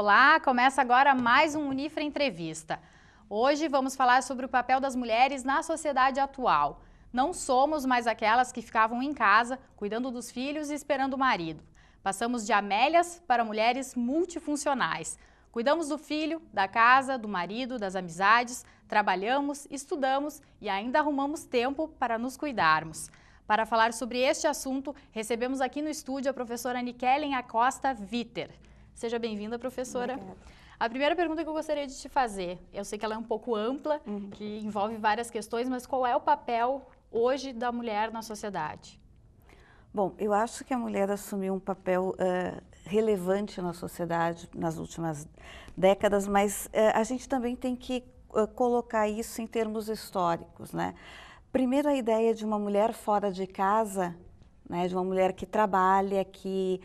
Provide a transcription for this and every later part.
Olá, começa agora mais um Unifra Entrevista. Hoje vamos falar sobre o papel das mulheres na sociedade atual. Não somos mais aquelas que ficavam em casa, cuidando dos filhos e esperando o marido. Passamos de Amélias para mulheres multifuncionais. Cuidamos do filho, da casa, do marido, das amizades, trabalhamos, estudamos e ainda arrumamos tempo para nos cuidarmos. Para falar sobre este assunto, recebemos aqui no estúdio a professora Nikellen Acosta Viter. Seja bem-vinda, professora. Obrigada. A primeira pergunta que eu gostaria de te fazer, eu sei que ela é um pouco ampla, que envolve várias questões, mas qual é o papel hoje da mulher na sociedade? Bom, eu acho que a mulher assumiu um papel relevante na sociedade nas últimas décadas, mas a gente também tem que colocar isso em termos históricos, né? Primeiro, a ideia de uma mulher fora de casa, né, de uma mulher que trabalha, que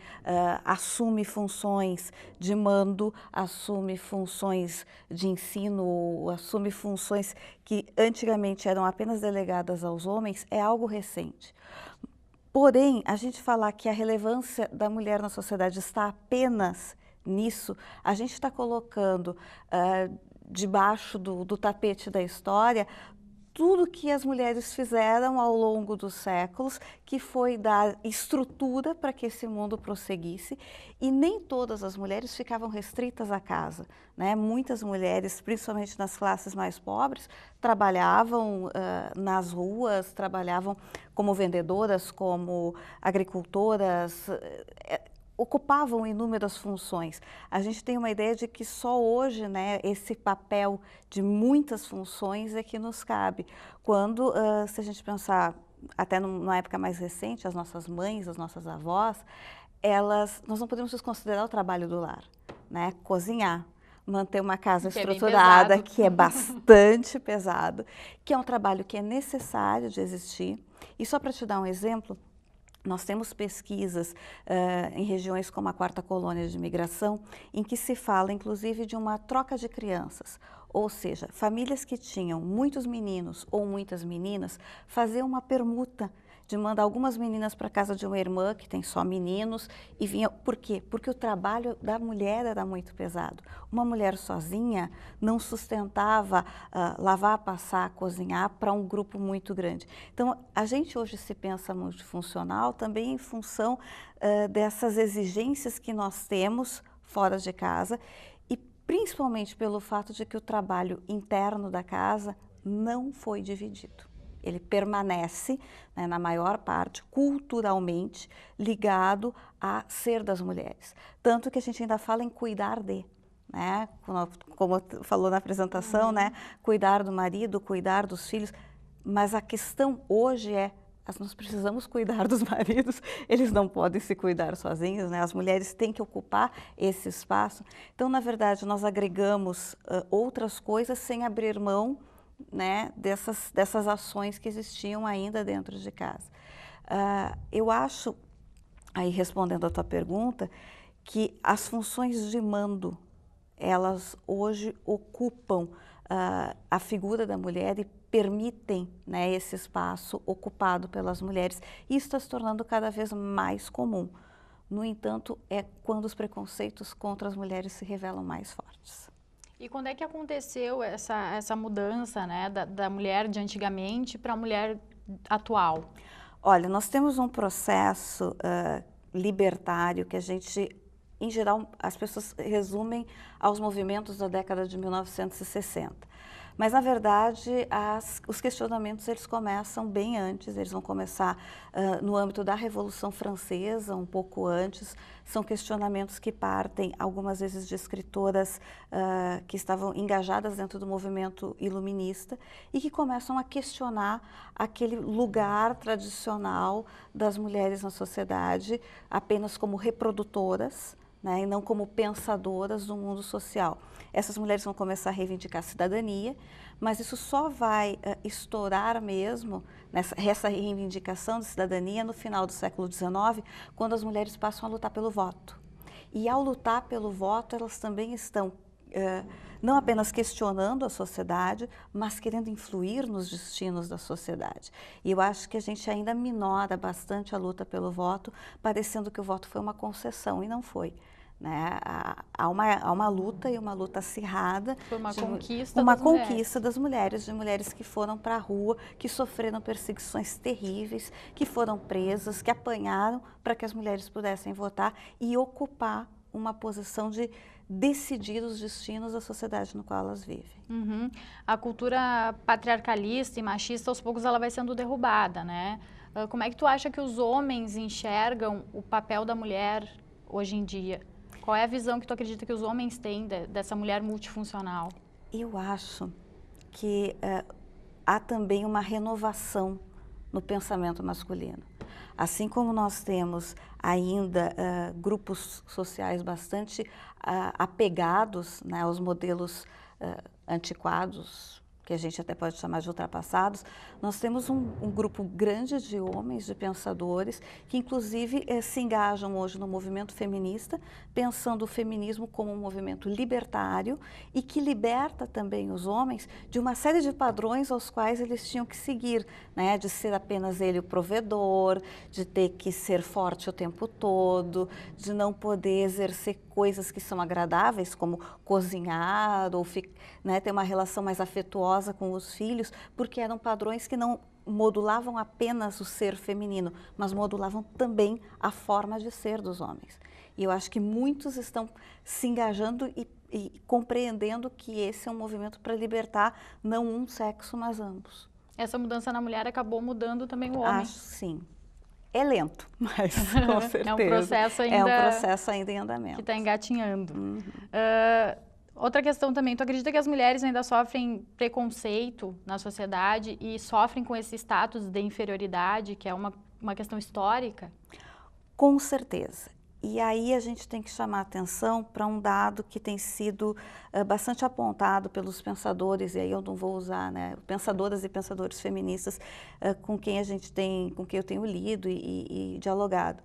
assume funções de mando, assume funções de ensino, assume funções que antigamente eram apenas delegadas aos homens, é algo recente. Porém, a gente falar que a relevância da mulher na sociedade está apenas nisso, a gente está colocando debaixo do tapete da história tudo que as mulheres fizeram ao longo dos séculos, que foi dar estrutura para que esse mundo prosseguisse, e nem todas as mulheres ficavam restritas à casa, né? Muitas mulheres, principalmente nas classes mais pobres, trabalhavam nas ruas, trabalhavam como vendedoras, como agricultoras, ocupavam inúmeras funções. A gente tem uma ideia de que só hoje, né, esse papel de muitas funções é que nos cabe. Quando, se a gente pensar, até numa época mais recente, as nossas mães, as nossas avós, nós não podemos desconsiderar o trabalho do lar, né? Cozinhar, manter uma casa estruturada, que é bastante pesado, que é um trabalho que é necessário de existir. E só para te dar um exemplo, nós temos pesquisas em regiões como a Quarta Colônia de Imigração, em que se fala, inclusive, de uma troca de crianças. Ou seja, famílias que tinham muitos meninos ou muitas meninas faziam uma permuta de mandar algumas meninas para a casa de uma irmã que tem só meninos e vinha. Por quê? Porque o trabalho da mulher era muito pesado. Uma mulher sozinha não sustentava lavar, passar, cozinhar para um grupo muito grande. Então, a gente hoje se pensa multifuncional também em função dessas exigências que nós temos fora de casa e principalmente pelo fato de que o trabalho interno da casa não foi dividido. Ele permanece, né, na maior parte, culturalmente, ligado a ser das mulheres. Tanto que a gente ainda fala em cuidar de, né? Como falou na apresentação, né? Cuidar do marido, cuidar dos filhos. Mas a questão hoje nós precisamos cuidar dos maridos, eles não podem se cuidar sozinhos, né? As mulheres têm que ocupar esse espaço. Então, na verdade, nós agregamos outras coisas sem abrir mão, né, dessas ações que existiam ainda dentro de casa. Eu acho, aí respondendo a tua pergunta, que as funções de mando, elas hoje ocupam a figura da mulher e permitem, né, esse espaço ocupado pelas mulheres. Isso está se tornando cada vez mais comum. No entanto, é quando os preconceitos contra as mulheres se revelam mais fortes. E quando é que aconteceu essa mudança, né, da mulher de antigamente para a mulher atual? Olha, nós temos um processo libertário que a gente, em geral, as pessoas resumem aos movimentos da década de 1960. Mas, na verdade, os questionamentos eles começam bem antes, eles vão começar no âmbito da Revolução Francesa, um pouco antes. São questionamentos que partem, algumas vezes, de escritoras que estavam engajadas dentro do movimento iluminista e que começam a questionar aquele lugar tradicional das mulheres na sociedade apenas como reprodutoras, né, e não como pensadoras do mundo social. Essas mulheres vão começar a reivindicar cidadania, mas isso só vai estourar mesmo, essa reivindicação de cidadania, no final do século XIX, quando as mulheres passam a lutar pelo voto. E ao lutar pelo voto, elas também estão não apenas questionando a sociedade, mas querendo influir nos destinos da sociedade. E eu acho que a gente ainda minora bastante a luta pelo voto, parecendo que o voto foi uma concessão, e não foi. né? Há uma luta, e uma luta acirrada. Foi uma conquista das mulheres, de mulheres que foram para a rua, que sofreram perseguições terríveis, que foram presas, que apanharam para que as mulheres pudessem votar e ocupar uma posição de decidir os destinos da sociedade no qual elas vivem. Uhum. A cultura patriarcalista e machista, aos poucos, ela vai sendo derrubada, né? Como é que tu acha que os homens enxergam o papel da mulher hoje em dia? Qual é a visão que tu acredita que os homens têm dessa mulher multifuncional? Eu acho que há também uma renovação no pensamento masculino. Assim como nós temos ainda grupos sociais bastante apegados, né, aos modelos antiquados, que a gente até pode chamar de ultrapassados, nós temos um grupo grande de homens, de pensadores, que inclusive se engajam hoje no movimento feminista, pensando o feminismo como um movimento libertário e que liberta também os homens de uma série de padrões aos quais eles tinham que seguir, né? De ser apenas ele o provedor, de ter que ser forte o tempo todo, de não poder exercer coisas que são agradáveis, como cozinhar ou né, ter uma relação mais afetuosa com os filhos, porque eram padrões que não modulavam apenas o ser feminino, mas modulavam também a forma de ser dos homens. E eu acho que muitos estão se engajando e compreendendo que esse é um movimento para libertar não um sexo, mas ambos. Essa mudança na mulher acabou mudando também o homem. Acho sim. É lento, mas com certeza. É um processo ainda, em andamento. Que está engatinhando. Uhum. Outra questão também, tu acredita que as mulheres ainda sofrem preconceito na sociedade e sofrem com esse status de inferioridade, que é uma questão histórica? Com certeza. E aí a gente tem que chamar a atenção para um dado que tem sido bastante apontado pelos pensadores, e aí eu não vou usar, né, pensadoras e pensadores feministas com quem eu tenho lido e dialogado,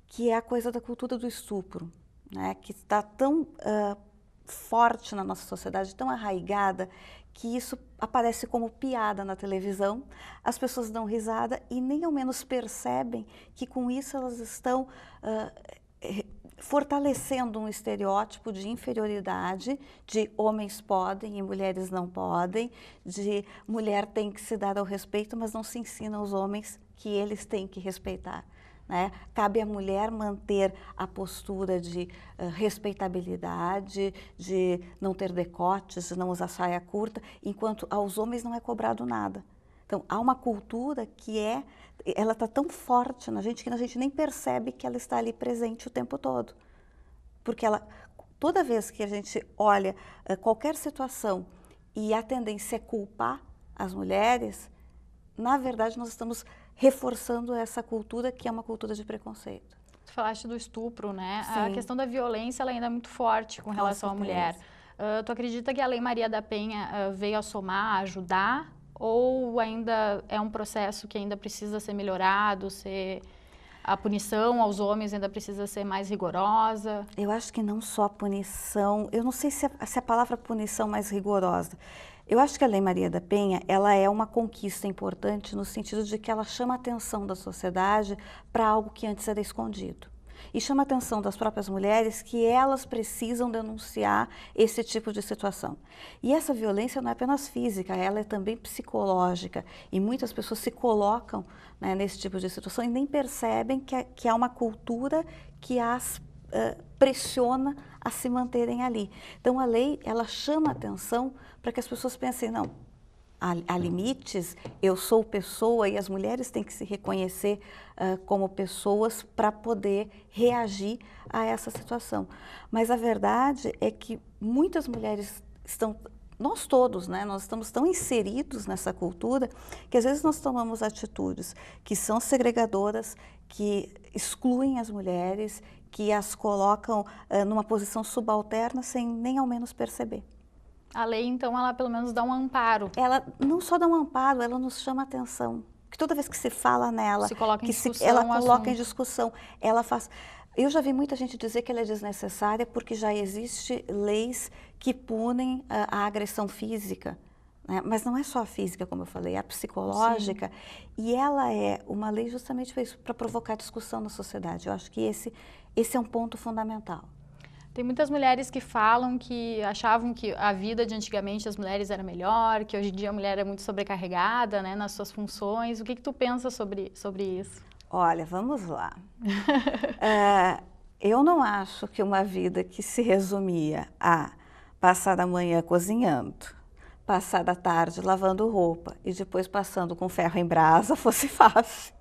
que é a coisa da cultura do estupro, né, que está tão forte na nossa sociedade, tão arraigada, que isso aparece como piada na televisão, as pessoas dão risada e nem ao menos percebem que com isso elas estão fortalecendo um estereótipo de inferioridade, de homens podem e mulheres não podem, de mulher tem que se dar ao respeito, mas não se ensina aos homens que eles têm que respeitar. Né? Cabe à mulher manter a postura de respeitabilidade, de não ter decotes, de não usar saia curta, enquanto aos homens não é cobrado nada. Então, há uma cultura que ela está tão forte na gente que a gente nem percebe que ela está ali presente o tempo todo. Porque toda vez que a gente olha qualquer situação e a tendência é culpar as mulheres, na verdade nós estamos reforçando essa cultura que é uma cultura de preconceito. Tu falaste do estupro, né? Sim. A questão da violência ela ainda é muito forte com relação à mulher. Tu acredita que a Lei Maria da Penha veio a somar, a ajudar? Ou ainda é um processo que ainda precisa ser melhorado, a punição aos homens ainda precisa ser mais rigorosa? Eu acho que não só a punição, eu não sei se a palavra punição mais rigorosa. Eu acho que a Lei Maria da Penha, ela é uma conquista importante no sentido de que ela chama a atenção da sociedade para algo que antes era escondido. E chama a atenção das próprias mulheres que elas precisam denunciar esse tipo de situação. E essa violência não é apenas física, ela é também psicológica. E muitas pessoas se colocam, né, nesse tipo de situação e nem percebem que há uma cultura que as pressiona a se manterem ali. Então a lei, ela chama a atenção para que as pessoas pensem, não, há limites, eu sou pessoa e as mulheres têm que se reconhecer como pessoas para poder reagir a essa situação. Mas a verdade é que muitas mulheres nós todos, né, nós estamos tão inseridos nessa cultura que às vezes nós tomamos atitudes que são segregadoras, que excluem as mulheres, que as colocam numa posição subalterna sem nem ao menos perceber. A lei, então, ela pelo menos dá um amparo. Ela não só dá um amparo, ela nos chama a atenção. Que toda vez que se fala nela, ela coloca em discussão, ela faz... Eu já vi muita gente dizer que ela é desnecessária porque já existem leis que punem a agressão física, né? Mas não é só a física, como eu falei, é a psicológica. Sim. E ela é uma lei justamente para provocar discussão na sociedade. Eu acho que esse é um ponto fundamental. Tem muitas mulheres que falam que achavam que a vida de antigamente as mulheres era melhor, que hoje em dia a mulher é muito sobrecarregada, né, nas suas funções. O que tu pensa sobre isso? Olha, vamos lá. Eu não acho que uma vida que se resumia a passar a manhã cozinhando, passar a tarde lavando roupa e depois passando com ferro em brasa fosse fácil.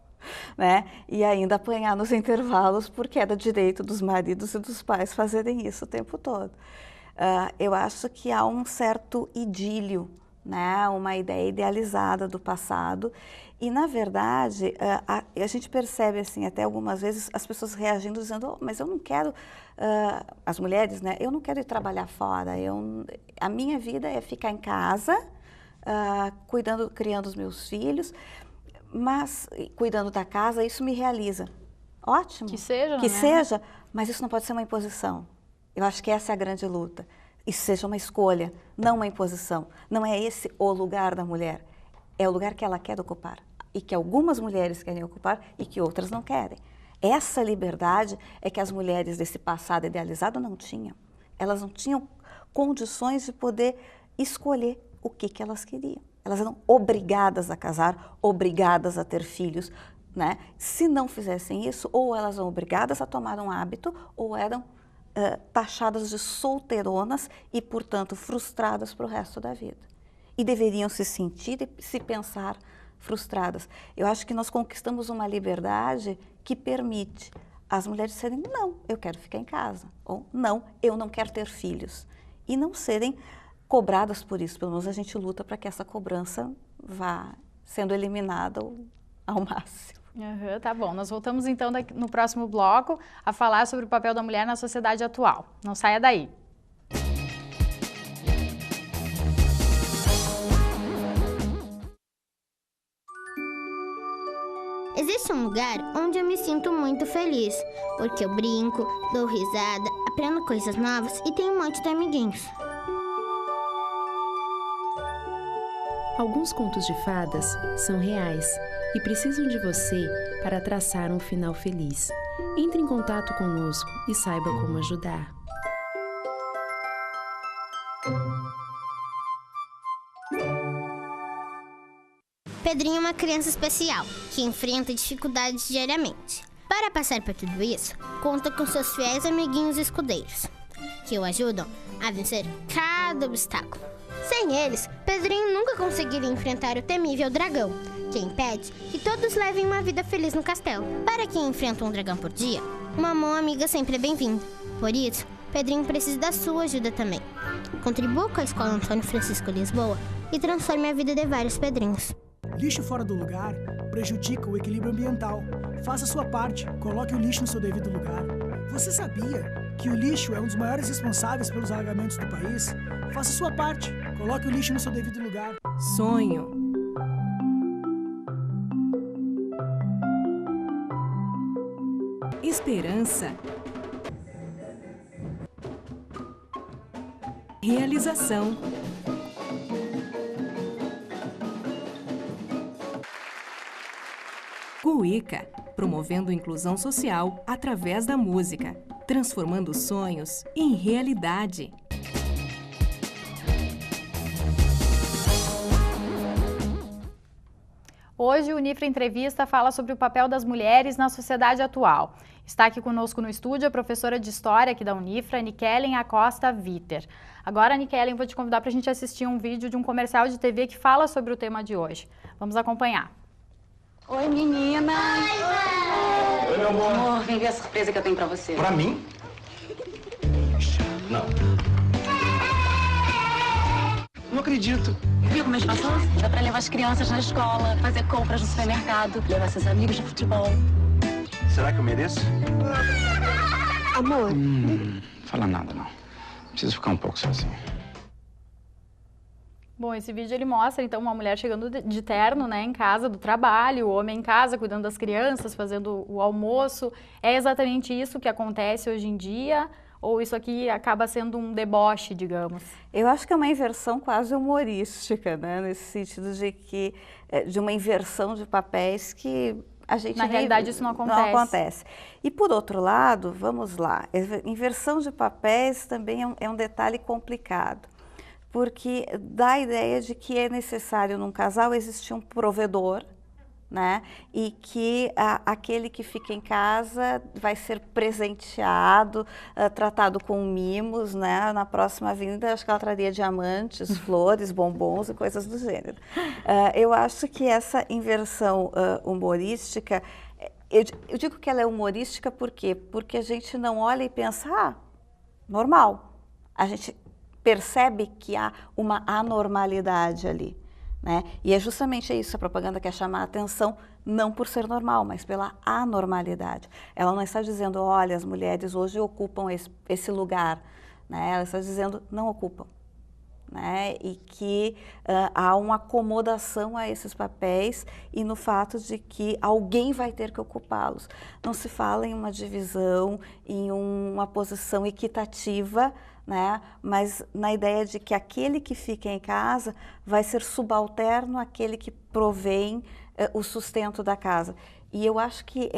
Né? E ainda apanhar nos intervalos, porque era direito dos maridos e dos pais fazerem isso o tempo todo. Eu acho que há um certo idílio, né? Uma ideia idealizada do passado, e na verdade a gente percebe assim, até algumas vezes as pessoas reagindo dizendo, oh, mas eu não quero, as mulheres, né? Eu não quero ir trabalhar fora, a minha vida é ficar em casa, cuidando, criando os meus filhos, mas cuidando da casa, isso me realiza. Ótimo. Que seja, que né? seja, mas isso não pode ser uma imposição. Eu acho que essa é a grande luta. Isso seja uma escolha, não uma imposição. Não é esse o lugar da mulher. É o lugar que ela quer ocupar. E que algumas mulheres querem ocupar e que outras não querem. Essa liberdade é que as mulheres desse passado idealizado não tinham. Elas não tinham condições de poder escolher o que elas queriam. Elas eram obrigadas a casar, obrigadas a ter filhos, né? Se não fizessem isso, ou elas eram obrigadas a tomar um hábito, ou eram taxadas de solteironas e, portanto, frustradas para o resto da vida. E deveriam se sentir e se pensar frustradas. Eu acho que nós conquistamos uma liberdade que permite as mulheres serem, não, eu quero ficar em casa, ou não, eu não quero ter filhos. E não serem cobradas por isso, pelo menos a gente luta para que essa cobrança vá sendo eliminada ao máximo. Tá bom, nós voltamos então no próximo bloco a falar sobre o papel da mulher na sociedade atual. Não saia daí. Existe um lugar onde eu me sinto muito feliz, porque eu brinco, dou risada, aprendo coisas novas e tenho um monte de amiguinhos. Alguns contos de fadas são reais e precisam de você para traçar um final feliz. Entre em contato conosco e saiba como ajudar. Pedrinho é uma criança especial, que enfrenta dificuldades diariamente. Para passar por tudo isso, conta com seus fiéis amiguinhos escudeiros, que o ajudam a vencer cada obstáculo. Sem eles, Pedrinho nunca conseguiria enfrentar o temível dragão, que impede que todos levem uma vida feliz no castelo. Para quem enfrenta um dragão por dia, uma mão amiga sempre é bem-vinda. Por isso, Pedrinho precisa da sua ajuda também. Contribua com a Escola Antônio Francisco Lisboa e transforme a vida de vários Pedrinhos. Lixo fora do lugar prejudica o equilíbrio ambiental. Faça sua parte, coloque o lixo no seu devido lugar. Você sabia que o lixo é um dos maiores responsáveis pelos alagamentos do país? Faça sua parte, coloque o lixo no seu devido lugar. Sonho. Esperança. Realização. Cuíca, promovendo inclusão social através da música, transformando sonhos em realidade. Hoje o Unifra Entrevista fala sobre o papel das mulheres na sociedade atual. Está aqui conosco no estúdio a professora de História aqui da Unifra, Nikellen Acosta Viter. Agora, Nikellen, vou te convidar para a gente assistir um vídeo de um comercial de TV que fala sobre o tema de hoje. Vamos acompanhar. Oi, menina. Oi, meu amor. Amor, vem ver a surpresa que eu tenho pra você. Pra mim? Não. Não acredito. Viu como é gostoso? Dá pra levar as crianças na escola, fazer compras no supermercado, levar seus amigos de futebol. Será que eu mereço? Amor. Fala nada, não. Preciso ficar um pouco sozinho. Bom, esse vídeo ele mostra então uma mulher chegando de terno, né, em casa do trabalho, o homem em casa cuidando das crianças, fazendo o almoço. É exatamente isso que acontece hoje em dia? Ou isso aqui acaba sendo um deboche, digamos? Eu acho que é uma inversão quase humorística, né? Nesse sentido de que de uma inversão de papéis que a gente... Na realidade, isso não acontece. Não acontece. E, por outro lado, vamos lá, inversão de papéis também é um detalhe complicado, porque dá a ideia de que é necessário num casal existir um provedor, né? E que aquele que fica em casa vai ser presenteado, tratado com mimos, né? Na próxima vinda, acho que ela traria diamantes, flores, bombons e coisas do gênero. Eu acho que essa inversão humorística, eu digo que ela é humorística por quê? Porque a gente não olha e pensa, normal. A gente percebe que há uma anormalidade ali. Né? E é justamente isso, a propaganda quer chamar a atenção, não por ser normal, mas pela anormalidade. Ela não está dizendo, olha, as mulheres hoje ocupam esse lugar, né? Ela está dizendo, não ocupam. Né? E que há uma acomodação a esses papéis e no fato de que alguém vai ter que ocupá-los. Não se fala em uma divisão, em uma posição equitativa, né? Mas na ideia de que aquele que fica em casa vai ser subalterno àquele que provém o sustento da casa. E eu acho que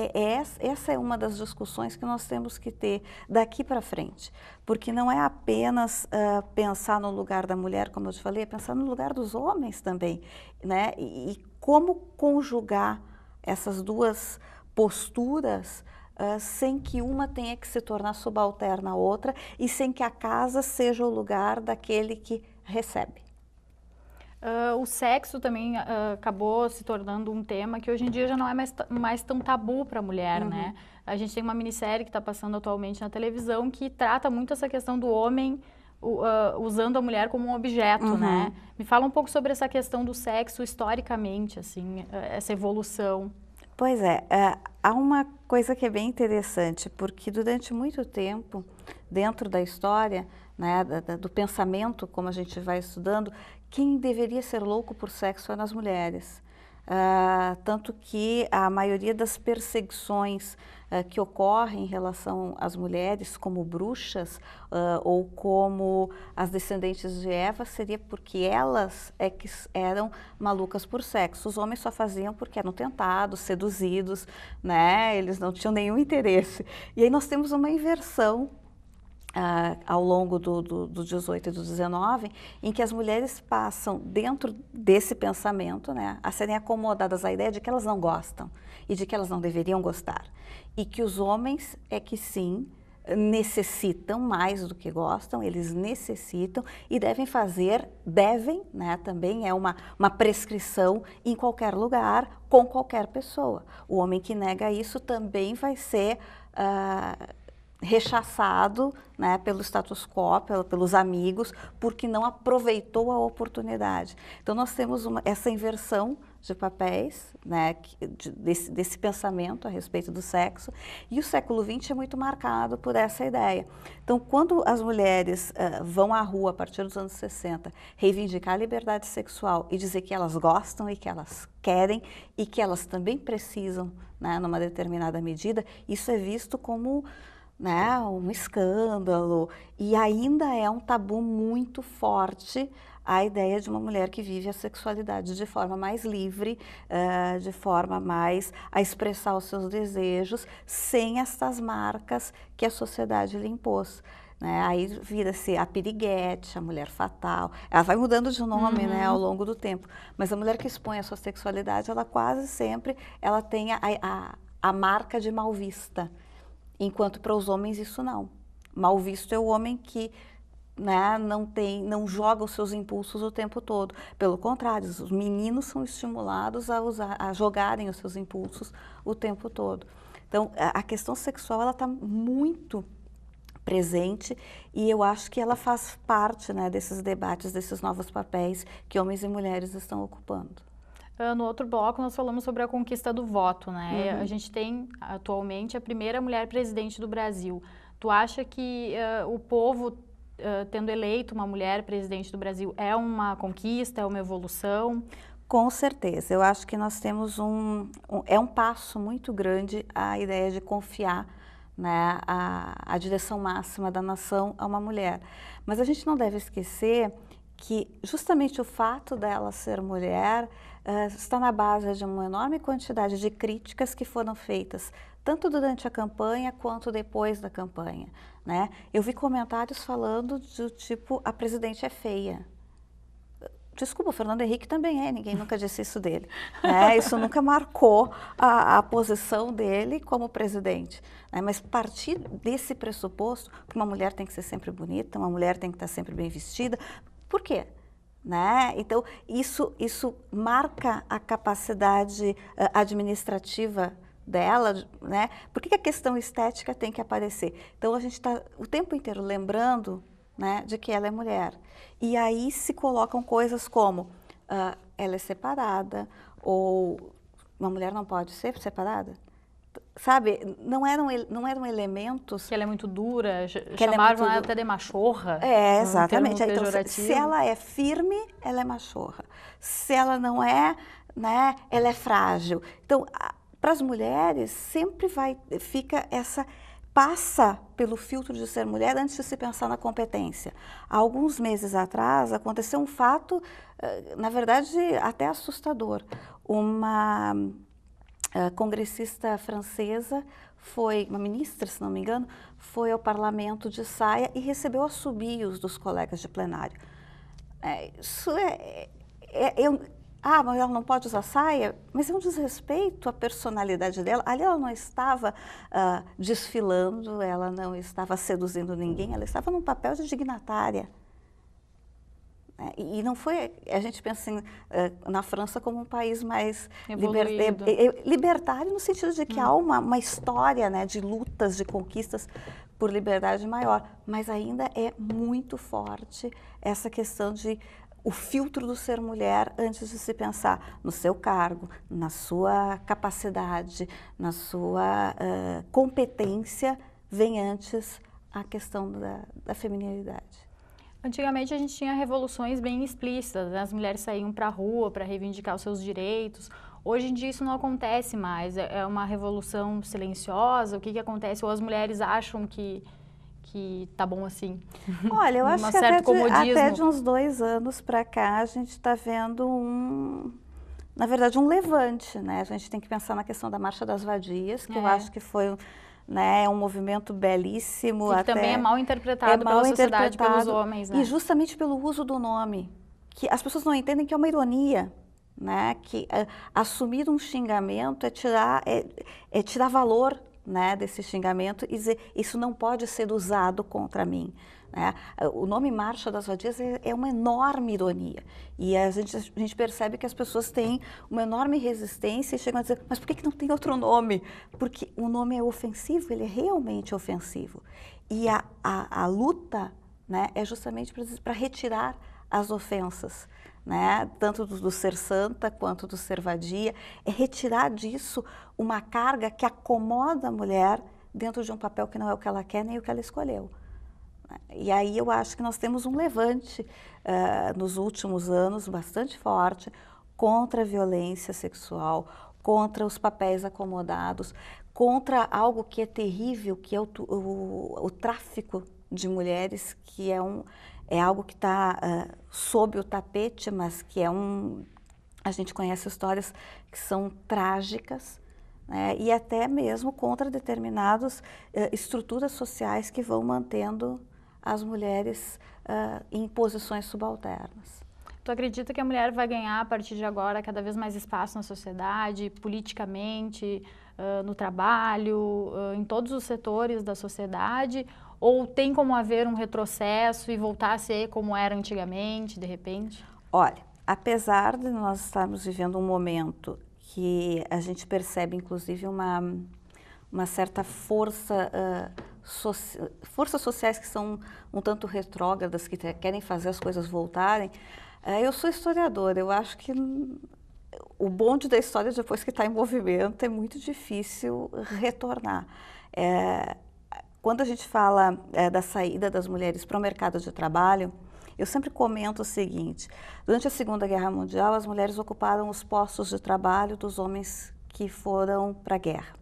essa é uma das discussões que nós temos que ter daqui para frente, porque não é apenas pensar no lugar da mulher, como eu te falei, é pensar no lugar dos homens também, né? E como conjugar essas duas posturas sem que uma tenha que se tornar subalterna à outra e sem que a casa seja o lugar daquele que recebe. O sexo também acabou se tornando um tema que hoje em dia já não é mais tão tabu para a mulher, né? A gente tem uma minissérie que está passando atualmente na televisão que trata muito essa questão do homem usando a mulher como um objeto, né? Me fala um pouco sobre essa questão do sexo historicamente, assim, essa evolução. Pois é, há uma coisa que é bem interessante, porque durante muito tempo, dentro da história, né, do pensamento, como a gente vai estudando, quem deveria ser louco por sexo eram as mulheres. Tanto que a maioria das perseguições que ocorrem em relação às mulheres como bruxas ou como as descendentes de Eva seria porque elas é que eram malucas por sexo. Os homens só faziam porque eram tentados, seduzidos, né? Eles não tinham nenhum interesse. E aí nós temos uma inversão ao longo do 18 e do 19, em que as mulheres passam dentro desse pensamento, né, a serem acomodadas à ideia de que elas não gostam e de que elas não deveriam gostar. E que os homens é que sim, necessitam mais do que gostam, eles necessitam e devem fazer, né, também é uma prescrição em qualquer lugar, com qualquer pessoa. O homem que nega isso também vai ser rechaçado, né, pelo status quo, pelos amigos, porque não aproveitou a oportunidade. Então nós temos essa inversão de papéis, né, desse pensamento a respeito do sexo, e o século XX é muito marcado por essa ideia. Então quando as mulheres vão à rua a partir dos anos 60 reivindicar a liberdade sexual e dizer que elas gostam e que elas querem e que elas também precisam, né, numa determinada medida, isso é visto como, né, um escândalo, e ainda é um tabu muito forte a ideia de uma mulher que vive a sexualidade de forma mais livre, de forma mais a expressar os seus desejos, sem estas marcas que a sociedade lhe impôs. Né? Aí vira-se a piriguete, a mulher fatal, ela vai mudando de nome, né, ao longo do tempo, mas a mulher que expõe a sua sexualidade, ela quase sempre tem a marca de mal vista. Enquanto para os homens isso não. Mal visto é o homem que, né, não joga os seus impulsos o tempo todo. Pelo contrário, os meninos são estimulados a jogarem os seus impulsos o tempo todo. Então, a questão sexual ela está muito presente e eu acho que ela faz parte, né, desses debates, desses novos papéis que homens e mulheres estão ocupando. No outro bloco, nós falamos sobre a conquista do voto, né? A gente tem, atualmente, a primeira mulher presidente do Brasil. Tu acha que o povo, tendo eleito uma mulher presidente do Brasil, é uma conquista, é uma evolução? Com certeza. Eu acho que nós temos um passo muito grande a ideia de confiar, né, a direção máxima da nação a uma mulher. Mas a gente não deve esquecer que justamente o fato dela ser mulher está na base de uma enorme quantidade de críticas que foram feitas, tanto durante a campanha quanto depois da campanha, né? Eu vi comentários falando do tipo, a presidente é feia. Desculpa, o Fernando Henrique também é, ninguém nunca disse isso dele, né? Isso nunca marcou a posição dele como presidente, né? Mas partir desse pressuposto que uma mulher tem que ser sempre bonita, uma mulher tem que estar sempre bem vestida, por quê? Né? Então, isso marca a capacidade administrativa dela, né? Por que a questão estética tem que aparecer? Então, a gente está o tempo inteiro lembrando, né, de que ela é mulher. E aí se colocam coisas como ela é separada, ou uma mulher não pode ser separada. Sabe, não eram elementos... Que ela é muito dura, chamavam ela até de machorra. É, exatamente. Então, se ela é firme, ela é machorra. Se ela não é, né, ela é frágil. Então, para as mulheres, sempre passa pelo filtro de ser mulher antes de se pensar na competência. Há alguns meses atrás, aconteceu um fato, na verdade, até assustador. Uma congressista francesa uma ministra, se não me engano, foi ao parlamento de saia e recebeu assobios dos colegas de plenário. Mas ela não pode usar saia? Mas é um desrespeito à personalidade dela. Ali ela não estava desfilando, ela não estava seduzindo ninguém, ela estava num papel de dignatária. E não foi, a gente pensa na França como um país mais libertário, no sentido de que há uma história, né, de lutas, de conquistas por liberdade maior, mas ainda é muito forte essa questão de o filtro do ser mulher antes de se pensar no seu cargo, na sua capacidade, na sua competência, vem antes a questão da feminilidade. Antigamente a gente tinha revoluções bem explícitas, né? As mulheres saíam para a rua para reivindicar os seus direitos. Hoje em dia isso não acontece mais, é uma revolução silenciosa. O que acontece? Ou as mulheres acham que tá bom assim? Olha, eu acho que até de uns 2 anos para cá a gente está vendo na verdade, um levante, né? A gente tem que pensar na questão da Marcha das Vadias, que eu acho que foi... Né, um movimento belíssimo. E que também é mal interpretado pela sociedade, pelos homens. Né? E justamente pelo uso do nome. Que as pessoas não entendem que é uma ironia. Né? Que assumir um xingamento é tirar valor, né, desse xingamento e dizer isso não pode ser usado contra mim. Né? O nome Marcha das Vadias é uma enorme ironia. E a gente percebe que as pessoas têm uma enorme resistência e chegam a dizer, mas por que não tem outro nome? Porque o nome é ofensivo, ele é realmente ofensivo. E a luta, né, é justamente para retirar as ofensas, né? Tanto do ser santa quanto do ser vadia. É retirar disso uma carga que acomoda a mulher dentro de um papel que não é o que ela quer nem o que ela escolheu. E aí eu acho que nós temos um levante nos últimos anos bastante forte contra a violência sexual, contra os papéis acomodados, contra algo que é terrível, que é o tráfico de mulheres, que é algo que está sob o tapete, mas que a gente conhece histórias que são trágicas, né? E até mesmo contra determinadas estruturas sociais que vão mantendo as mulheres em posições subalternas. Tu acredita que a mulher vai ganhar, a partir de agora, cada vez mais espaço na sociedade, politicamente, no trabalho, em todos os setores da sociedade? Ou tem como haver um retrocesso e voltar a ser como era antigamente, de repente? Olha, apesar de nós estarmos vivendo um momento que a gente percebe, inclusive, uma certa forças sociais que são um tanto retrógradas, que querem fazer as coisas voltarem. Eu sou historiadora, eu acho que o bonde da história, depois que está em movimento, é muito difícil retornar. Quando a gente fala da saída das mulheres para o mercado de trabalho, eu sempre comento o seguinte: durante a Segunda Guerra Mundial, as mulheres ocuparam os postos de trabalho dos homens que foram para a guerra.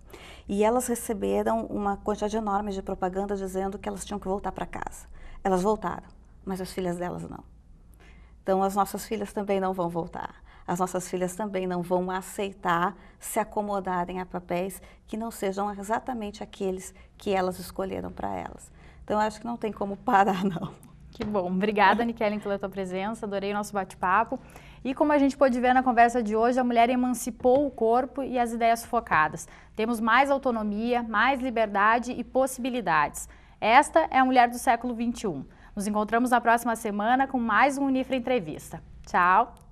E elas receberam uma quantidade enorme de propaganda dizendo que elas tinham que voltar para casa. Elas voltaram, mas as filhas delas não. Então, as nossas filhas também não vão voltar. As nossas filhas também não vão aceitar se acomodarem a papéis que não sejam exatamente aqueles que elas escolheram para elas. Então, eu acho que não tem como parar, não. Que bom. Obrigada, Nikellen, pela tua presença. Adorei o nosso bate-papo. E como a gente pôde ver na conversa de hoje, a mulher emancipou o corpo e as ideias focadas. Temos mais autonomia, mais liberdade e possibilidades. Esta é a mulher do século XXI. Nos encontramos na próxima semana com mais um Unifra Entrevista. Tchau!